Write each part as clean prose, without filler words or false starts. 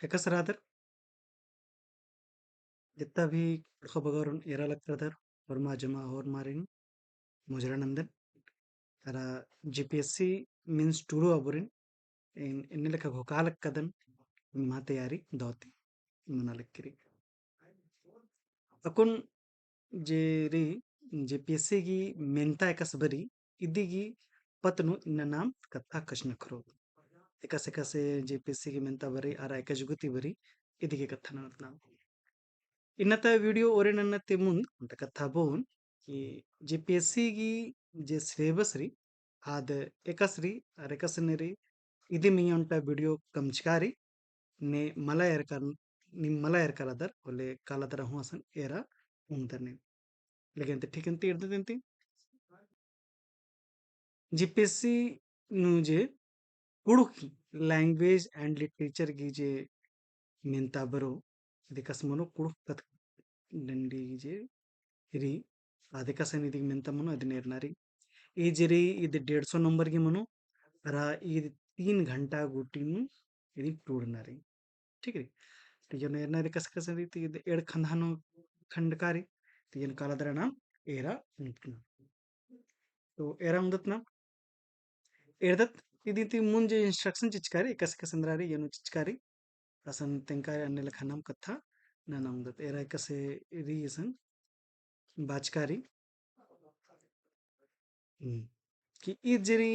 Hekasarader, जितना भी खबर एरा लगता और माजमा और मारिन मुजरानंदन अरा जीपीएससी मीन्स टूडो अबुरिन इन लेका घोकालक कदन मा तैयारी दौती मनलक्किरी अकुन जेरी जीपीएससी की मेंता एकसबरी इदिगी पतनु इन नाम कथा कशनखरो एकसे एकसे जीपीएससी की मेंता बरी अरा एकजुगति बरी इदिगे कथा नाम इन्नता वीडियो ओरिनन्नते मुंद उंट कथा बोन कि जीपीएससी की जे सिलेबस री आद एकसरी अर एकसनेरी इदि मी उंट वीडियो कमचकारी ने मला एर कलदर ओले कालदर हुआसन एरा उंदरने लेकिन ठीक अंती इर्दतेंती जीपीएससी नु जे कुडुकी लैंग्वेज एंड लिटरेचर की जे मेंता बरो दिकस मनो कुडुक कथ डंडी जे iri adikasa nidig mentamano adinernaरी इजरी ఇది 150 नंबर की मनो रा ఇది 3 घंटा गुटीनु ఇది टूडनारी ठीक है तो ये नेरनारी कस कस रीति ఇది एड खंधानो खंडकारी तो ये काला नाम एरा उंटना तो एरा उंदतना एरदत इदिति मुंजे इंस्ट्रक्शन चिचकारी कस कस अंद्रारी यनु चिचकारी असन तेंकारी अन्य लखनम कथा नाना उंदत एरा कसे रीसन बाचकारी कि इजरी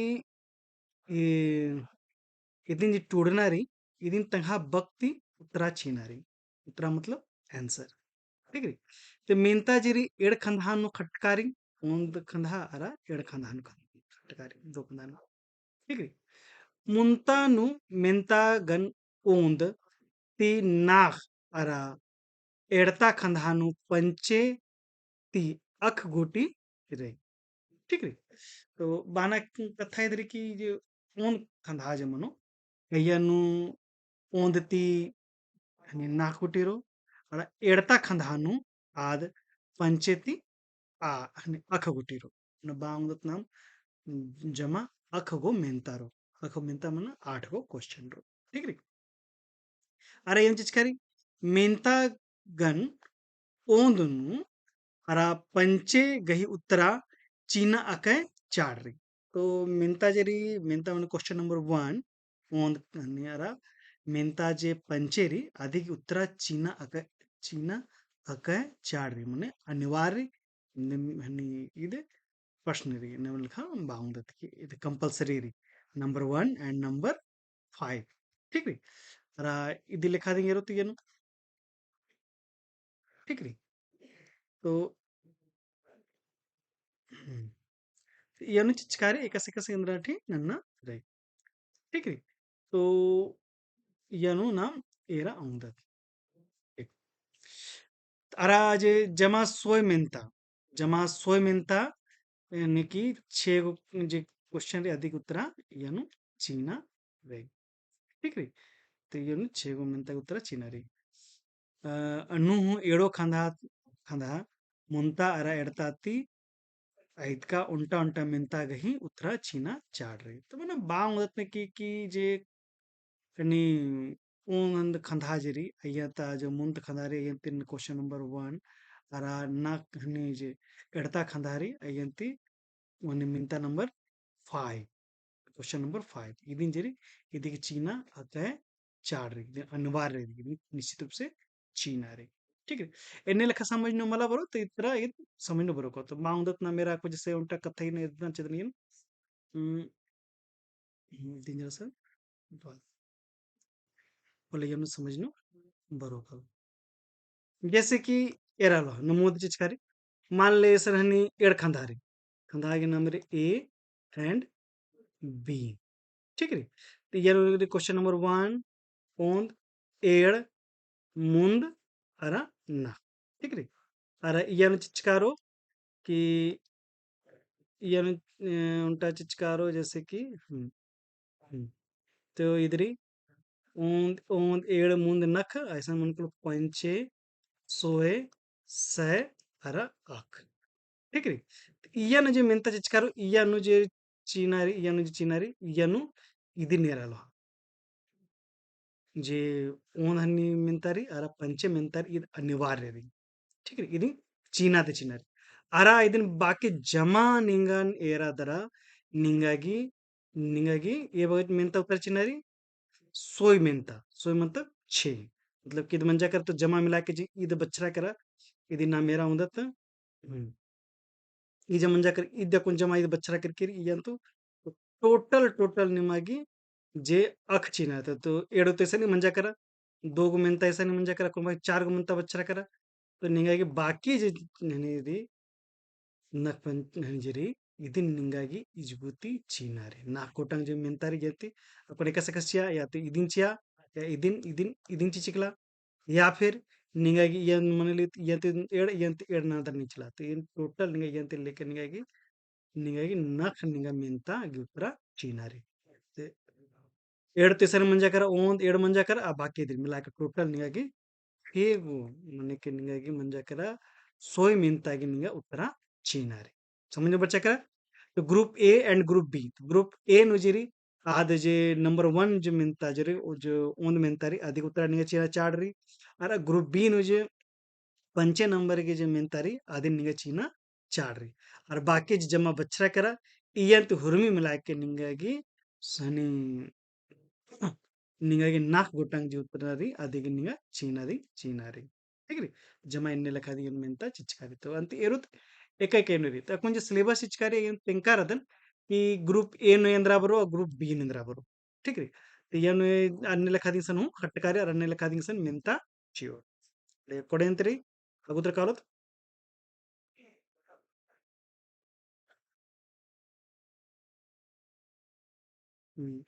इदिन जी टूडनारी इदिन तंहा बक्ति उत्तरा छीनारी उत्तरा मतलब आंसर ठीक है ते मेंता जिरी एड खंधानु खटकारी ओंद खंधा अरा एड खंधानु खटकारी दो खंधानु ठीक है मुंतानु मेंता गन ओंद ती नाख अरा एडता खंधानु पंचे ती अख गोटी रे ठीक है तो बाना कथा इधर की जो ओन खंधा जमनो कయ్యను ಓಂದತಿ ನಾಕುಟಿರು ಅಡ ಎಡತಾ ಖಂದಾನು ಆದ पंचेती आ अखगुटीरो न बांगदत नाम जमा अखगो मेंतारो अखगो मेंता मन 8 गो क्वेश्चन रो ठीक रे अरे एम चिचकारी मेंता गन ओंदनु अरा पंचे गही उत्तरा चीना अकै चाडरी तो मेंता जरी मेंता मन क्वेश्चन नंबर 1 ओंद अरा मेंता जे पंचेरी अधिक उत्तरा चीना अकै चाडरी मने अनिवार्य हनी इदे प्रश्न री नवलखा बाउंदत की इदे कंपल्सरी री नंबर 1 एंड नंबर 5 ठीक री अरा इदे लिखा देंगे रो तो ठीक री तो यनु चिचकारी एकसे एकसे इंद्राठी नन्ना रही ठीक है तो यनु नाम एरा औंदत अरा जे जमा सोय मेंता यानी कि 6 जे क्वेश्चन रे अधिक उत्तरा यनु चीना रे ठीक रे तो यनु 6 गो मेंता उत्तरा चीना रे अनु एड़ो खंधा मुंता अरा एड़ताती ಐದ್ಕ ಉಂಟ ಮೆಂತಾಗಹಿ ಉತ್ತರ ಚೀನಾ ಚಾಡ್ರಿ तो मैंने बांग उदत की जे कनी उनंद खंधाजरी अयता जो मुंत खंधारी अयंतिन क्वेश्चन नंबर 1 अरा ना हनी जे एड़ता खंधारी अयंती वनी मिंता नंबर 5 क्वेश्चन नंबर 5 इदिन जरी इदिक चीना अतः चाड्री अनिवार्य निश्चित रूप से चीना रे ठीक है एने लेखा समझनो मला बरो तो इतना ये समझनो बरो को तो माउंदत ना मेरा को जैसे उल्टा कथा ही ने इतना चदनियन दिन जैसा बोले ये समझनो बरो को जैसे कि एरा लो नमोद चिचकारी मान ले सर हनी एड़ खंधारी खंधा के नाम रे ए एंड बी ठीक है तो ये क्वेश्चन नंबर 1 ओंद एड़ मुंद अरा ना ठीक है अरा ये चिचकारो कि यानी उल्टा चिचकारो जैसे कि हम्म, तो इधरी ऊंद ऊंद एड़ मुंद नख ऐसा मन को पंचे सोए से अरा आख ठीक है इयानु जे मेंता चिचकारो इयानु जे चीनारी इयानु इदी नेरालो जे ಓನ್ ಹನಿ ಮಿಂತಾರಿ ಅರ ಪಂಚೆ ಮಿಂತಾರಿ ಇದು ಅನಿವಾರ್ಯ ರೀ ठीक है ఇది ಚೀನಾದ ಚಿನ್ನರಿ ಅರ ಇದನ್ ಬಾಕಿ ಜಮಾ ನಿಂಗನ್ ಏರಾದರ ನಿಂಗಾಗಿ ನಿಂಗಾಗಿ ये बहुत मेहनत ऊपर चिनारी सोई मेहनत छे मतलब कि मंजा कर तो जमा मिला के जी इद बच्चा करा इदी ना मेरा होंदा था ಈ ಮಂಜಾಕರ್ ಇದಕ್ಕೊಂದು ಜಮ ಇದು ಬಚ್ಚರ ಕಿರಿಕಿರಿ ಈಗಂತೂ टोटल निमागी जे अख चीना था तो एड़ो तो ऐसा नहीं मंजा करा दो गो मेंता ऐसा नहीं मंजा करा कुछ चार गो मेंता बच्चा करा तो निंगागी बाकी जे नेनेदी नखपंजरी ಇದನ್ ನಿಂಗಾಗಿ ಇಜ್ಬೂತಿ ಚೀನಾರಿ ನಾ ಕೊಟ್ಟಂಗ್ ಜೆ ಮೆಂತಾರಿ ಗೆತಿ ಅಪನೆ ಕಸಕಸ್ಯ या तो इदिन चिया या इदिन इदिन इदिन चिचिकला या फिर निंगागी यन मनली यंत एड़ ना दर निचला तो इन टोटल निंगा यंत लेके निंगागी नख निंगा ಮೆಂತಾ ಗಿಪ್ರ ಚೀನಾರಿ एड़ तेसर मंजा कर ओंद एड़ मंजा कर आ बाकी इधर मिला के टोटल निंगागी ಹೇಗು మనకి ನಿಂಗಾಗಿ ಮಂಜಾಕರ सोई ಮಿಂತಾಗಿ ನಿಂಗ ಉತ್ತರ ಚೀನಾ ರೀ समझ बच्चा का तो group A and group B group A ನುಜಿರಿ ಆದ जे नंबर 1 जो ಮಿಂತಾ ಜರಿ जो ಒಂದ್ ಮಿಂತಾರಿ ಅದಕ್ಕೆ ಉತ್ತರ ನಿಂಗ ಚೀನಾ ಚಾಡ್ರಿ ಅರ ग्रुप बी ನುಜೆ पंचे नंबर के जो ಮಿಂತಾರಿ ಅದನ್ನ ನಿಂಗ ಚೀನಾ ಚಾಡ್ರಿ और बाकी जमा बच्चा करा इयंत हुरमी मिला के निंगागी सनी ನಿಂಗಾಗಿ 4 ಗೊಟ್ಟಂಗ್ ಜೀವತ್ರರಿ ಅದಿಗೆ ನಿಂಗ ಚೀನಾರಿ ठीक ರಿ जमा ಎನ್ನೆ ಲಖಾದಿ ಎನ್ನೆ ಅಂತ ಚಿಚ್ಕಾರಿತ್ತು ಅಂತ ಇರುತ್ ಏಕೈಕ ಏನು ರೀ ತಕೊಂಜ ಸಿಲೆಬಸ್ ಚಿಚ್ಕಾರಿ ಏನು ತೆಂಕಾರ ಅದನ್ ಈ ಗ್ರೂಪ್ ए नो ಎಂದ್ರ ಬರೋ ಗ್ರೂಪ್ बी ನಿಂದ್ರ ಬರೋ ठीक ರಿ ಏನು ಅನ್ನೆ ಲಖಾದಿ ಸನು ಹಟ್ಟಕಾರಿ ಅನ್ನೆ ಲಖಾದಿ ಸನ್ ಮೆಂತ ಚಿಯೋ ಕೊಡೆ ಅಂತ್ರಿ ಅಗುದ್ರ ಕಾಲತ್ ಹ್ಮ್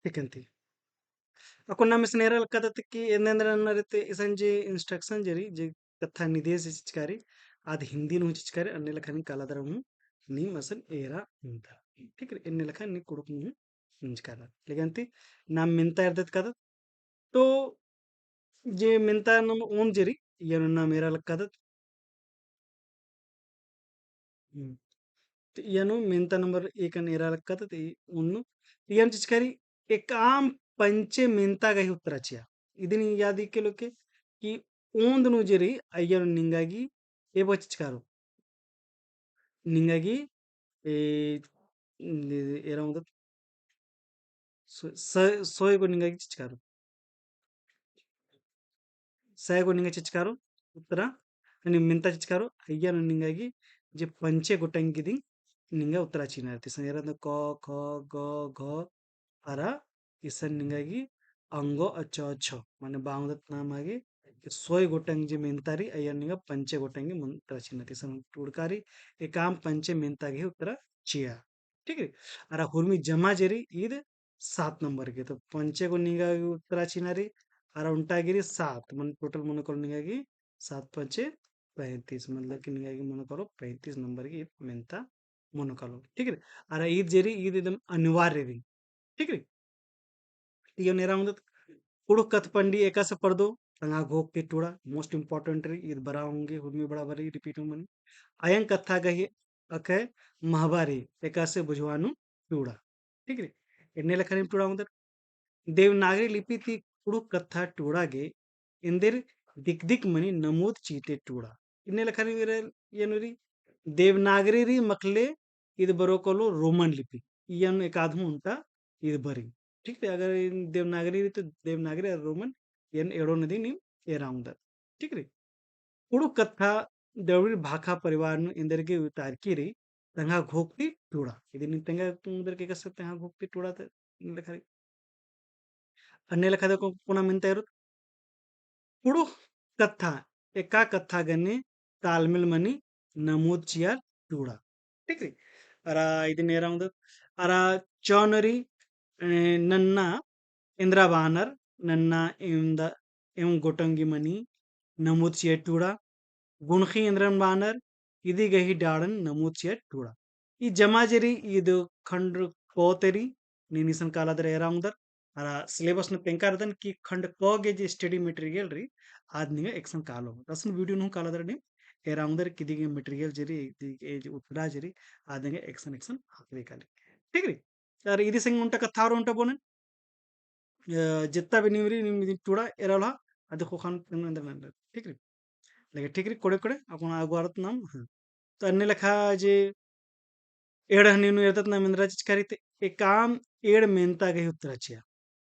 tikಂತಿ अको नम स्नेरल कदत की ಎಂದೆಂದ್ರ ಅನ್ನರಿತೆ ಸಂಜೆ ಇನ್ಸ್ಟ್ರಕ್ಷನ್ ಜರಿ जे कथा निदेश चिचकारी आद हिंदी नु चिचकारी अन्य लखनी कालादर हूँ नी मसन एरा मिंता ठीक है अन्य लखन नी कुड़ुक हूँ इंचकारा लेकिन ती नाम मिंता इर्दत कदत तो जे मिंता नम ओम जरी यन ना मेरा लक्कदत यनु मिंता नंबर एक एरा लक्कदत उन्नु यन चिचकारी एकाम पंचे मिंता गही उत्तराचिया ಇದನ್ನ ಯಾದಿಕ್ಕೆಲೋಕೆ ಈ ಓಂದನು ಜರಿ ಅಯ್ಯನು ನಿಂಗಾಗಿ ಏ ಬಚ್ಚಿಕಾರು ನಿಂಗಾಗಿ ಈ era ಒಂದು soygo ನಿಂಗಾಗಿ ಚಿಚ್ಕಾರು ಸಾಯಗೋ ನಿಂಗ ಚಿಚ್ಕಾರು ಉತ್ತರ ನಿಮ್ ಮಿಂತ ಚಿಚ್ಕಾರು ಅಯ್ಯನು ನಿಂಗಾಗಿ जे पंचे गोटंगिदी निंगा उत्तरा चीना इरती संयरंद क ख ग घ अरा इसन निंगागी अंगो अच्छो अच्छो माने बांगदत नाम आगे सोय गोटंगी मेंतारी अयन निंगा पंचे गोटंगी मंत्रा चीना तिसन टुड़कारी एकाम पंचे मेंतागी उत्तरा चिया ठीक है अरा हुर्मी जमा जेरी ईद 7 नंबर के तो पंचे को निंगागी उत्तरा चीना री अरा उंटागिरी 7 मन टोटल मन को निंगागी 7 पंचे 35 मतलब कि निंगागी मन करो 35 नंबर की मेंता मन करो ठीक है अरा ईद जेरी ईद एकदम अनिवार्य री ठीक है ये नेरा मतलब उड़ुक कथपंडी एका से पढ़ दो तंगा घोक के टूड़ा मोस्ट इंपॉर्टेंट री ईद बरा होंगे हुर्मी बड़ा बरी रिपीट मन अयं कथा गही अके महाबारी एका से बुझवानु टूड़ा ठीक है ಎಣ್ಣೆ ಲೆಕ್ಕನೆ ಟೂಡ ಮುಂದರ್ देवनागरी लिपि ती कुडू कथा टूड़ागे इंदिर दिक दिक मनी नमूद चीते टूड़ा इन्ने लखनी ಏನುರಿ ದೇವನಾಗರಿ ರೀ ಮಕ್ಲೆ ಇದು ಬರೋಕಲು रोमन लिपि यन एक आधमु उनका ಇದು बरी ठीक है अगर देवनागरी तो देवनागरी और रोमन यन एड़ो नदी नी एराउंड ठीक है कुडू कथा देवरी भाखा परिवार नु इंदर के तारकीरी तंगा घोक्ति टूड़ा इदिन तंगा इंदर के कसते तंगा घोक्ति टूड़ा लेखा अन्य लेखा पुन्हा म्हणता येईल पुढू कथा एका कथा गणे तालमेल मनी नमूद चियार टूड़ा ठीक है अरा ఇది నేరా ఉంది अरा चौनरी नन्ना इंद्रा बानर नन्ना इंद एवं गोटंगी मनी नमूद चिया टूड़ा गुणखी इंद्रन बानर इदी गही डाड़न नमूद चिया टूड़ा ಈ ಜಮಾಜರಿ ಇದು ಖಂಡ್ರ ಕೋತರಿ ನೀನಿಸನ್ ಕಾಲಾದ್ರೆ ಏರಾವುದರ್ ಅರ ಸಿಲೆಬಸ್ ನ ತೆಂಕಾರದನ್ ಕಿ ಖಂಡ್ ಕೋಗೆ जे स्टडी मटेरियल री आज निगा एक्सन कालो दसन वीडियो नु कालादर नि ಏರಾಂಗದರ್ ಕಿದಿಗೆ ಮೆಟೀರಿಯಲ್ ಜರಿ ಏಜ್ ಉತ್ತರ ಜರಿ ಆದಂಗೆ ಎಕ್ಸನ್ ಹಾಕಬೇಕಾಲಿ ठीक ರಿ यार इदी संग उनटा कथार उनटा बोने जितना भी निवरी निम टूड़ा एराला अदे को खान अंदर अंदर ठीक री लेकिन ठीक री कोड़े कोड़े अपन आगवारत नाम तो अन्य लेखा जे एड़ हनीनु इरतत नाम इंद्राज करीते एक काम एड़ मेंता गई उत्तराचिया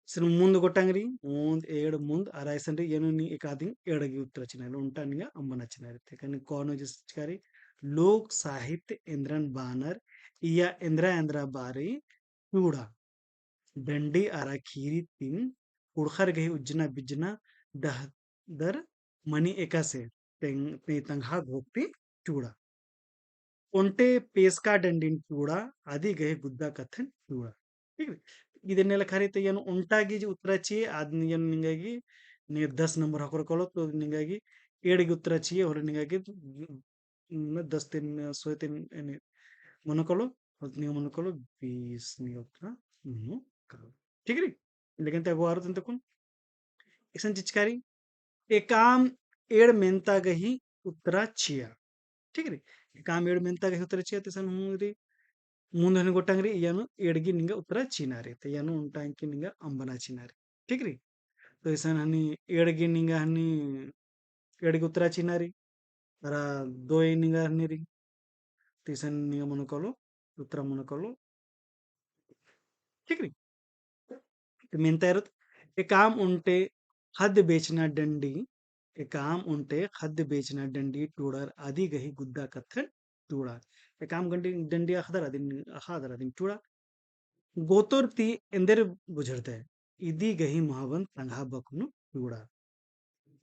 सिर मुंद गोटंगरी मुंद एड़ मुंद अरायसंरी येनु नी एकादिंग एड़गी उत्तराचिना उंटानिया अंबनाचिना रहते कने कौन जिस चिकारी लोक साहित्य इंद्रन बानर या इंद्रा इंद्रा बारी चूड़ा डंडी आरा खीरी तीन उड़खर गही उज्जना बिजना दह दर मनी एकासे ते तंघा घोपती चूड़ा ಒಂಟೆ ಪೇಸ್ಕಾ ದಂಡಿನ ಚೂಡ ಅದಿಗೆ ಗುದ್ದ ಕಥನ್ ಚೂಡ ठीक है ಇದನ್ನೆಲ್ಲ ಕರೀತೆ ಉಂಟಾಗಿ ಉತ್ತರಾಚಿ ಅದ್ ನಿಂಗಾಗಿ ನೀವು 10 ನಂಬರ್ ಹಾಕೊಳ್ಕೊಳ್ಳೋ तो ನಿಂಗಾಗಿ ಏಳಿಗೆ ಉತ್ತರಾಚಿ ಹೊರ ನಿಂಗಾಗಿ 10 दिन 100 दिन ಮನಕೊಳ್ಳೋ ನೀವು ಮನಕೊಳ್ಳೋ 20 ನೀವು ಉತ್ತರ ನೀವು करो ठीक है लेकिन तक वार तंत कौन इसन चिचकारी एक काम एड़ मेंता गही उत्तरा छिया ठीक है काम एड़ मेंता गही उत्तरा छिया तसन हूँ ಮುಂದನಿ ಗೊಟ್ಟಂಗ್ರಿ ಏನು ಎಡ್ಗಿ ನಿಂಗ ಉತ್ತರ ಚೀನಾರಿ te ಏನು ಉಂಟಾಂಕಿ ನಿಂಗ ಅಂಬನ ಚೀನಾರಿ ठीक ರಿ तो ऐसा हनी एड़गी निंगा हनी एड़गी उत्तरा चीनारी रा दो निंगा हनी री तीसन निंगा मनकोलो उत्तरा मनकोलो ठीक री तो मेंता इरत एक काम उंटे हद बेचना डंडी एक काम उंटे हद बेचना डंडी टूड़र आदि गही गुद्दा कथन टूड़ा एक काम गंडी डंडी अखादर अदिन टूड़ा गोतोर्ती ಎಂದೆರು ಬುझरते इदी गही महावन तंगा बकनु टूड़ा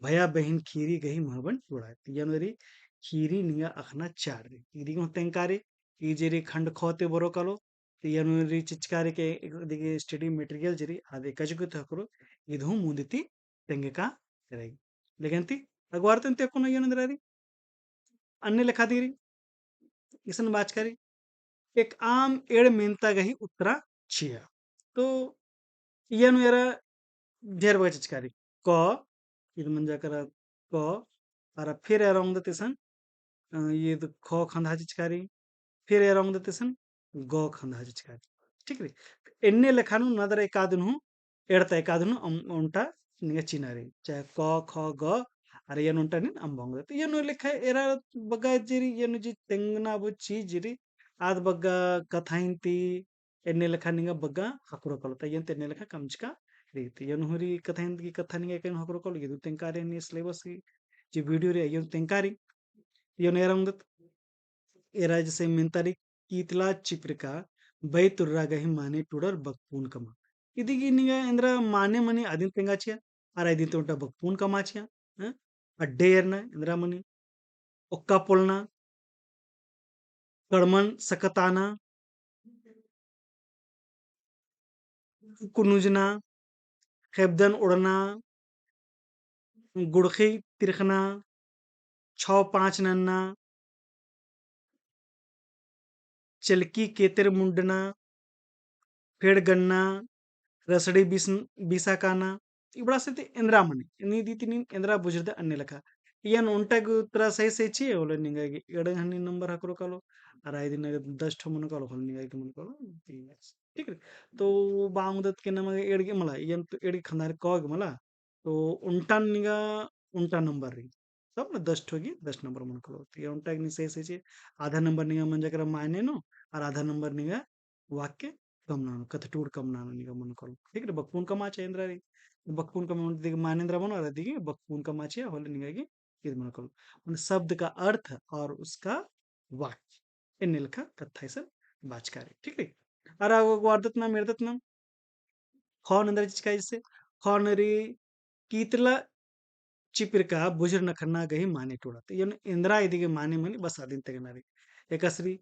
भया बहन खीरी गही महावन टूड़ा यानरी खीरी निया अखना चार इदी को तेंकारे इजेरी खंड खोते बरो कलो यानरी चिचकारे के दिगे स्टडी मटेरियल जरी आदे कजगु तकरो इधु मुंदिती तेंगे का करेगी लेकिन ती अगवारतन ते कोनो यानंद्रारी अन्य लेखा दीरी इसन बाचकारी एक आम एड़ मेंता गही उत्तरा छिया तो यनु एरा ढेर बगा चिचकारी क ಇದು ಮಂಜಾಕರ क और फिर अराउंड तेसन ये तो ख खंधा चिचकारी फिर अराउंड तेसन ग खंधा चिचकारी ठीक है ఎన్నే లెఖాను నదర ఏకాదును ఎడత ఏకాదును ఉంట నింగ చినారి చాहे क ख ग अरे यन उंटा नि अंबंग यनु लेखा एरा बगा जिरी यनु जी तेंगना बु ची जिरी आद बगा कथाइंती एन्ने लेखा निंगा बगा हकुरो कलता यन तेन्ने लेखा कमचका रीति यनु हुरी कथाइंत की कथा निंगा कन हकुरो कल यदु तेंकारे नि सिलेबस की जी वीडियो रे यनु तेंकारी यनु एरंगत एरा जैसे मिंतारी कीतला चिप्रिका बैतुर्रा गही माने टुडर बकपून कमा इदिगी निंगा इंद्रा माने मनी आदिन तेंगाचिया आर आदिन तो उल्टा बकपून कमाचिया अड्डे एरना इंद्रा मनी ఒక్క పొల్న कड़मन सकताना कुनुजना खेबदन उड़ना गुड़खी तिरखना छौ पांच नन्ना चलकी केतर मुंडना फेड़ गन्ना रसड़ी बिसाकाना ibra sete endra mani ni diti ni endra bujirda anne laka yan untag tra sai sai chi ole ninga gi ede hani number hakro kalo ara idin 10 ठो मन कलो हल ninga gi मन कलो ठीक है तो बांगदत के नमग एड़गे मला yan तो एड़गे खंदार कग मला तो उल्टा निगा उल्टा नंबर री सब ना 10 ठोगी 10 नंबर मन कलो तो ये उल्टा नि सही सही आधा नंबर निगा मन जकरा मायने नो और आधा नंबर निगा वाक्य कम नानो कथटूड कम नानो निगा मन कलो ठीक है बकपून कमा चेंद्रा री बकपून का दिगे मानेंद्र बनो और दिगे बकपून का माचिया होले निगागी ಇದು ಮಾಡ್ಕೊಳ್ಳಿ ಒಂದು शब्द का अर्थ और उसका वाक्य इन लिखा कथा सर बाचकारी ठीक है और वार्दत नाम मेरदत नाम खौन अंदर जिसका इससे खौनरी कीतला चिपिरका बुजर नखना गही माने टोड़ा तो ये इंद्रा इदिगे माने मनी बस आदिन तेगनारी एकसरी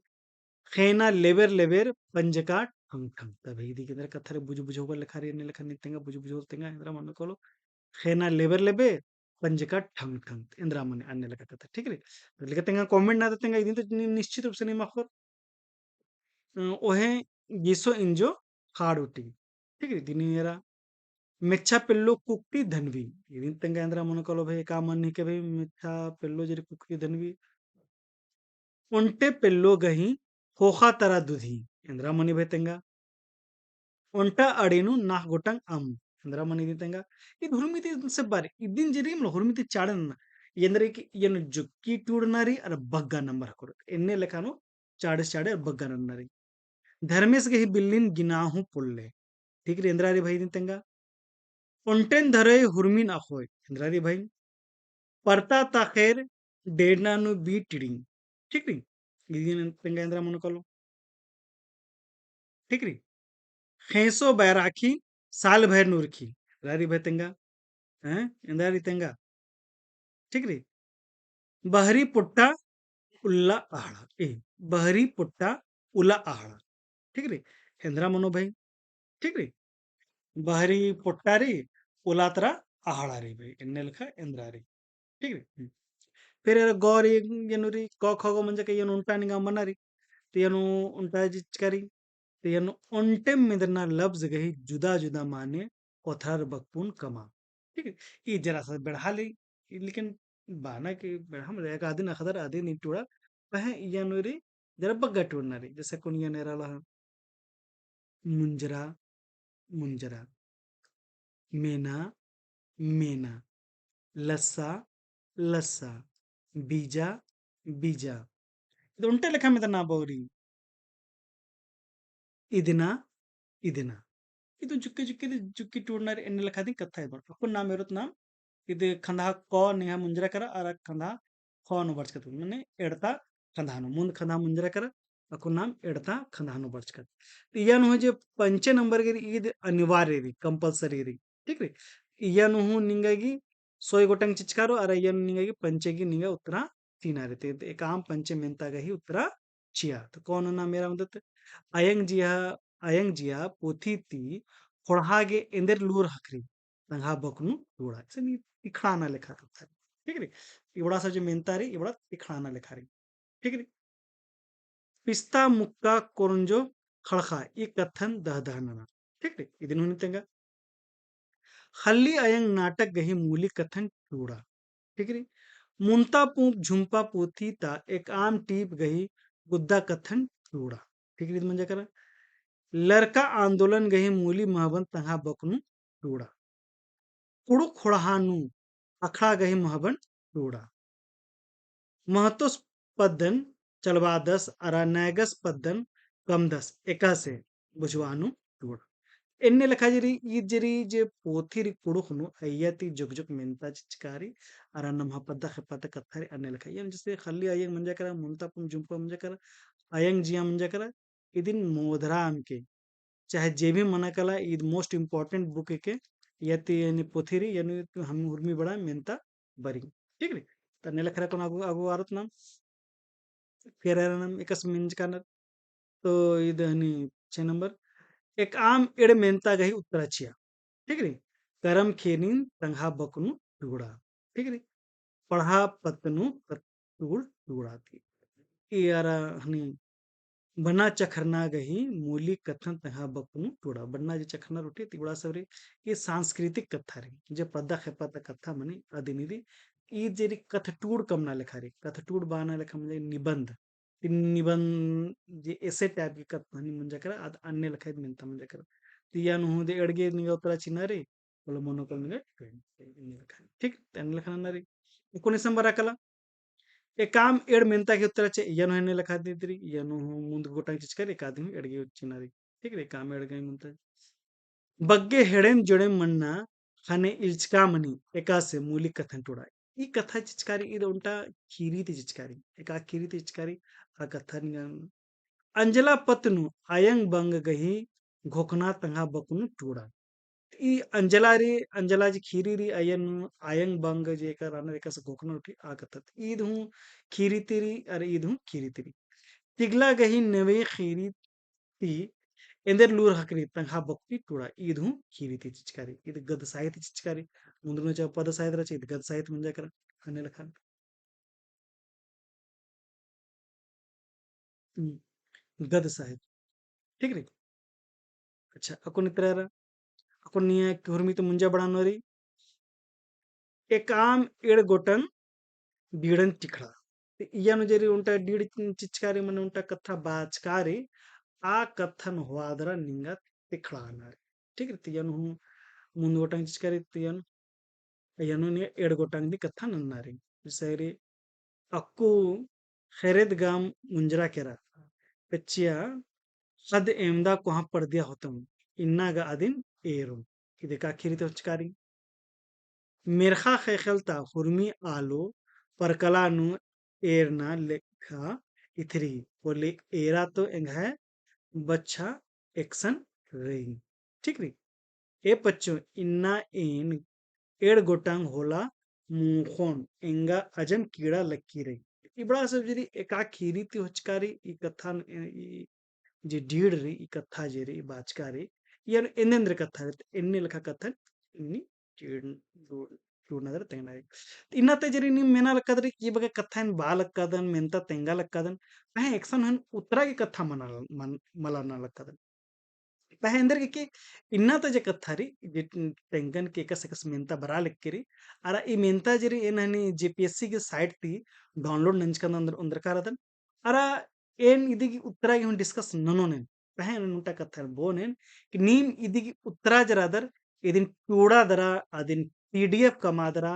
खेना लेबर लेबर पंजका ठंग ठंग तभी इदिगे अंदर कथरे बुझ बुझोगा लिखा रे ने लिखा नितेंगा बुझ बुझो तेंगा इंद्रा मन को खेना लेबर लेबे पंजका ठंग ठंग इंद्रा मन अन्य लगा था ठीक है लेकिन तेंगा कमेंट ना तेंगा इदिन तो निश्चित रूप से नहीं मखर ओहे गिसो इंजो हाड़ुटी ठीक है दिनी एरा मेच्छा पेल्लो कुक्ति धनवी इदिन तेंगा इंद्रा मन को भाई का मन नहीं के भाई मेच्छा पेल्लो जरी कुक्ति धनवी ಒಂಟೆ ಪೆಲ್ಲೋಗಹಿ ಹೋಖಾ ತರ ದುಧಿ ಎಂದ್ರ ಮನಿ ಬೇತಂಗ ಒಂಟ ಅಡಿನು ನಾಕ್ ಗೊಟ್ಟಂಗ್ ಅಮ್ ಅಂದ್ರ ಮನಿ ದಿತಂಗ ಇದು ಹುರ್ಮಿತಿ ಸಬ್ಬಾರಿ ಇದ್ದಿನ ಜರಿ ಹುರ್ಮಿತಿ ಚಾಡನ ಎಂದ್ರೇకి ఈయన జొక్కి టూడనారి అర బగ్గా నంబర్ హకొరు ఎన్నే లెఖాను చాడే చాడే బగ్గా నన్నరి ధర్మేస్ గహి బిల్లిన్ గినాహు పుల్లే ठीक रे इंद्रारी भाई दितंगा ओंटेन धरे हुरमिन अखोय इंद्रारी भाई परता ताखेर डेडनानु बी टिडिंग ठीक री इदिन तेंगा इंद्रा मनोकलो ठीक री खेसो बैराखी साल भैर नूरखी इंद्रारी भाई तेंगा हैं इंद्रारी तेंगा ठीक री बहरी पुट्टा उल्ला आहड़ा ए बहरी पुट्टा उला आहड़ा ठीक री इंद्रा मनो भाई ठीक री बहरी पुट्टा री उलातरा आहड़ा री भाई इन्ने लिखा इंद्रा री ठीक री फिर गौर येनुरी क ख गो म्हणजे काही उंटानिगा मनारी तेनु उंटा जिचकारी तेनु ओंटेम मिदरना लफ्ज गही जुदा जुदा माने कोथार बकपुन कमा ठीक है ये जरा सा बढ़ा ली लेकिन बाना के बढ़ा में एक आदि नखदर आदि निटुड़ा पह येनुरी जरा बग्गा टुड़नारी जैसे कोन ये नेराला मुंजरा मुंजरा मेना मेना लस्सा लस्सा बीजा बीजा ಇದು ಒಂಟೆ ಲೆಕ್ಕ మీద ನಾ ಬೌರಿ ಇದನ್ನ ಇದನ್ನ ಇದು ಜುಕ್ಕಿ ಜುಕ್ಕಿ ಜುಕ್ಕಿ ಟೂರ್ನರ್ ಎನ್ನ ಲೆಕ್ಕ ದಿ ಕತ್ತ ಇದ್ರು ಅಪ್ಪ ನಾಮ ಇರುತ್ತ ನಾಮ ಇದು ಖಂದಾ ಕ ನಿಹ ಮುಂಜರ ಕರ ಅರ ಖಂದಾ ಖಾನು ಬರ್ಸ್ಕತ್ ಮನೆ ಎಡತಾ ಖಂದಾನು ಮುಂದ್ ಖಂದಾ ಮುಂಜರ ಕರ ಅಕು ನಾಮ ಎಡತಾ ಖಂದಾನು ಬರ್ಸ್ಕತ್ ಇಯನು जे पंचे नंबर ಗೆ ಇದು ಅನಿವಾರ್ಯ ರೀ ಕಂಪಲ್ಸರಿ ರೀ ठीक ರೀ ಇಯನು ನಿಂಗಾಗಿ सोय गोटंग चिचकारो अर इयनु निंಗಾಗಿ पंचेगी निंगा उत्तरा तीन आ रहे थे एक आम पंचे मेंता गही उत्तरा चिया तो कौन ना मेरा मदद ಅಯಂ ಜಿಯ ಪೋಥಿತಿ ಹೊಳಹಾಗೆ ಎಂದೆರ್ ಲೂರ್ ಹಕ್ರಿ ನಂಗ ಬಕ್ನು ಇವಡ ಸನಿ तिखड़ाना लिखा था ठीक है इवड़ा सा जो मेनता रे इवड़ा तिखड़ाना लिखा रे ठीक है पिस्ता मुक्का कोरंजो खड़खा ये कथन दह दहनना ठीक है ಇದನ್ನು ನಿಂತಂಗ हल्ली अयंग नाटक गही मूली कथन टूड़ा ठीक है मुंता पूप झुंपा पोथी ता एक आम टीप गही गुद्दा कथन टूड़ा ठीक है म्हणजे करा लड़का आंदोलन गही मूली महबन तहा बकनु टूड़ा कुड़ु खुड़हानु अखड़ा गही महबन टूड़ा महतोस पद्दन चलवा दस अरा नैगस पद्दन कम दस एका से बुझवानु टूड़ा ಎಣ್ಣೆ ಲೆಕ್ಕಾಜಿರಿ ಈ ಜರಿ ಜೆ ಪೋಥಿರಿ ಕುಡುಖನು ಅಯ್ಯತಿ ಜುಗ್ ಜುಗ್ ಮೆಂತಾ ಚಿಚ್ಕಾರಿ ಅರ ನಮ್ ಹಪದ ಖಪತ ಕಥಾರಿ ಅನ್ನೆ ಲೆಕ್ಕ ಏನ್ ಜसे खल्ली अयंग म्हणजे करा मुंता पुम जुंपा म्हणजे करा अयंग जिया म्हणजे करा इदिन मोधरा आमके चाहे जे भी मना कला इद मोस्ट इंपॉर्टेंट बुक के यति यानी पोथीरी यानी हम उर्मी बड़ा मेंता बरी ठीक रे तन्ने लेखरा कोन आगु आगु आरत नाम फेरारनम एकस मिंज कानर तो इदनी 6 नंबर एक आम एड मेंता गही उत्तराचिया ठीक है करम खेनीन तंगा बकनु टुगड़ा ठीक है पढ़ा पतनु टूड़ टुगड़ाती यारा हनी बना चखरना गही मूली कथन तंगा बकनु टुड़ा बन्ना जे चखरना रोटी तिगड़ा सवरे ये सांस्कृतिक कथा रे जे पद्दा खेपता कथा मनी अदिनिदी ई जेरी कथ टूड़ कमना लेखा रे कथ टूड़ बाना लेखा म्हणजे निबंध ती निबंध जे एसे टाइप की कथा म्हणजे करा अद अन्य लेखा मिनता म्हणजे करा ती या नु दे अडगे निगा उतरा चिनारे बोलो मोनोकल म्हणजे ठीक त्याने लेखा रे 19 नंबर आकला काम एड ಮೆಂತಾಗೆ ಉತ್ತರಚೆ ಏನು ಹೆಣ್ಣೆ ಲೆಕ್ಕಾದಿದ್ರಿ ಏನು ಮುಂದೆ ಗೊಟ್ಟಂಗ್ ಚಿಚ್ಕರಿ ಕಾದಿಮಿ ಎಡ್ಗೆ ಚಿನಾರಿ ठीक रे काम एडगे ಮುಂತ बग्गे हेडेम जोडेम मन्ना खाने इल्चका मनी एका से मूली कथन टोड़ा ಈ ಕಥಾ ಚಿಚ್ಕಾರಿ ಇದು ಉಂಟಾ ಖೀರಿತಿ ಚಿಚ್ಕಾರಿ ಏಕಾ ಖೀರಿತಿ ಚಿಚ್ಕಾರಿ ಆ ಕಥನ್ अंजला पत्नु आयंग बंग गही घोकना तंगा बकुनु टूड़ा ई अंजला री अंजला जी खीरी री अयन आयंग बंग जे का राना रेका से गोखना उठी आगतत ईद हूँ खीरी तेरी अरे ईद हूँ खीरी तेरी तिगला गही नवे खीरी ती ಎಂದೆರ್ ಲೂರ್ ಹಕ್ರಿ ತಂಗ ಬಕ್ತಿ ಟೂಡ ಇದು ಖೀರಿತಿ ಚಿಚ್ಕಾರಿ ಇದು ಗದ ಸಾಹಿತ್ಯ ಚಿಚ್ಕಾರಿ ಮುಂದ್ರನ ಪದ ಸಾಹಿತ್ಯ ರಚಿ ಇದು ಗದ ಸಾಹಿತ್ಯ ಮುಂಜಾಕರ ಹನ್ನೆ ಲಖಾನ್ गद साहित्य ठीक रे अच्छा अकुन इतरा अकुन निया हुरमी तो मुंजा बड़ानोरी एक आम एड़ गोटन बीड़न टिखड़ा ಇಯ್ಯನು ಜರಿ ಉಂಟ ಡೀಡ್ ಚಿಚ್ಕಾರಿ ಮನೆ ಉಂಟ ಕಥ ಬಾಚ್ಕಾರಿ ಆ ಕಥನ್ ಹೋದ್ರ ನಿಂಗ ತಿಕ್ಳ ಅನ್ನಾರಿ ठीक है तियन हूँ ಮುಂದ್ ಗೊಟ್ಟಂಗ್ ಚಿಚ್ಕಾರಿ ತಿಯನ್ ಅಯ್ಯನು ನಿ ಎಡ್ ಗೊಟ್ಟಂಗ್ ದಿ ಕಥ ನನ್ನಾರಿ ಸರಿ ಅಕ್ಕು खैरेत गाम मुंजरा केरा पेचिया सद एमदा को हाँ पर दिया होतम इन्ना गा अदिन एरो इदे का खिरी तो चिकारी मेरखा खेखलता हुर्मी आलो परकलानु एरना लेखा इथरी बोले एरा तो एंग है बच्चा एक्शन रही ठीक री ए पच्चो इन्ना एन एड गोटांग होला मुखोन एंगा अजन कीड़ा लक्की रही इबड़ा सब जरी एका खीरी ती होचकारी ई कथा जे डीड री ई कथा जे री बाचकारी यार एनेंद्र कथा एन्ने लखा कथा इन्नी చూడనదర తెంగనాయి ఇన్నతే జరి ని మెనా లక్కದ್ರಿ ಈ ಬಗ್ಗೆ ಕಥಾನ್ ಬಾ ಲಕ್ಕದನ್ ಮೆಂತ ತೆಂಗ ಲಕ್ಕದನ್ ಪಹ ಎಕ್ಸನ್ ಹನ್ ಉತ್ತರಾಗಿ ಕಥಾ ಮಲನ ಲಕ್ಕದನ್ पह अंदर के इन्ना जे कथारी जे टेंगन के कस कस मेंता बरा लिखिरी अरा ई मेंता जरी एननी जेपीएससी के साइट ती डाउनलोड नंचकन अंदर कारदन अरा एन इदिगी उत्तरागी हम डिस्कस ननोने पह नुंटा कथार बोनेन कि नीम इदिगी उत्तरा जरादर इदिन टूड़ा दरा अदिन पीडीएफ कमादरा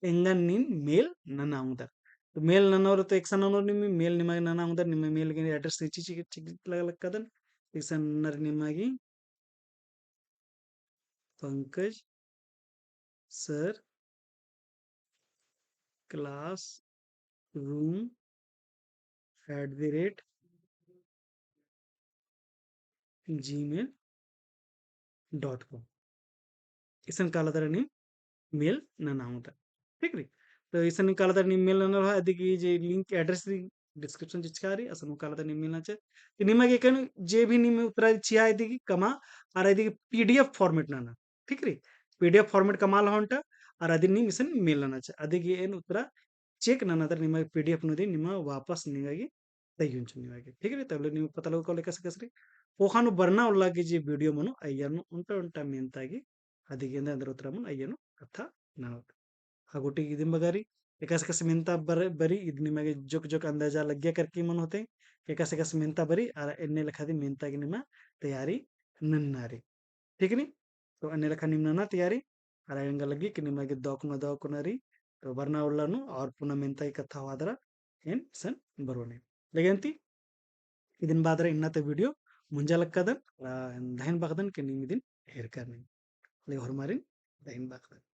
ಎಂಗನ್ ನಿನ್ ಮೇಲ್ ನನ್ನ ಆಂದರ್ ಮೇಲ್ ನನ್ನವರು तो एक सन ನಿಮ್ಮ ಮೇಲ್ ನಿಮಗೆ ನನ್ನ ಆಂದರ್ ನಿಮ್ಮ ಮೇಲ್ಗೆ ಅಡ್ರೆಸ್ ಚಿಕ್ಕದನ್ एक सन ನಿಮಗೆ Pankaj sir class room @gmail.com इसन कालदर नि मेल ನನ್ನ ಆಂದರ್ ठीक री तो इसन कालदर नि मेल ನನ್ನ ಅದಕ್ಕೆ जे लिंक एड्रेस डिस्क्रिप्शन चिचकारी असन कालदर नि मेल नचे निಮಗೆ ಏಕನು जे भी ನಿಮ್ಮ ಉತ್ತರ ಚಿಯಾ ಇದಿಗಿ ಕಮ ಅರ ಇದಿಗಿ पीडीएफ फॉर्मेट ನನ್ನ ठीक री पीडीएफ फॉर्मेट कमाल ಹೊಂಟ ಅರ ಅದಿನ್ ನಿ ಮಿಸನ್ ಮೇಲ್ ನचे ಅದಕ್ಕೆ ಏನು ಉತ್ತರ ಚೆಕ್ ನನ್ನ ಅದರ ನಿಮಗೆ पीडीएफ ನದಿ ನಿಮ್ಮ ವಾಪಸ್ ನಿಮಗೆ ತೆಗಿಯುಂಚು ನಿಮಗೆ ठीक री तबले ನೀವು ಪತ ಲೋಕಲೆ ಕಸಕಸ್ರಿ ಓಖಾನು ಬರ್ನಾ ಉಲ್ಲಾಗಿ ಜಿ ವಿಡಿಯೋ ಮನು ಅಯ್ಯನು ಉಂಟ ಮೆಂತಾಗಿ ಅದಕ್ಕೆ ಅಂದ್ರೆ ಉತ್ತರ ಮನು ಅಯ್ಯನು ಕಥಾ ನಾನು हागोटी की दिन बगारी एकास मिनता बरी इद निಮಗೆ जोक जोक अंदाजा लग गया करके मन होते एकास मिनता बरी और एन्ने लखा दी मिनता की निमा तैयारी नन्नारी ठीक नहीं तो अन्य लखा निम्ना तैयारी और आयंगा लगी कि निಮಗೆ दौकुनरी तो वर्ना उल्लानु और पुनः मिनता की कथा वादर एन सन बरोने लेकिन ಇದನ್ ಬಾದ್ರೆ ಇನ್ನತೆ ವಿಡಿಯೋ ಮುಂಜಾಲಕ್ಕದನ್ ದಹನ್ ಬಾಗದನ್ ಕೆ ನಿಮಿದಿನ್ ಹೇರ್ ಕರ್ನಿ ले ಹೊರಮಾರಿನ್ ದಹನ್ ಬಾಗದನ್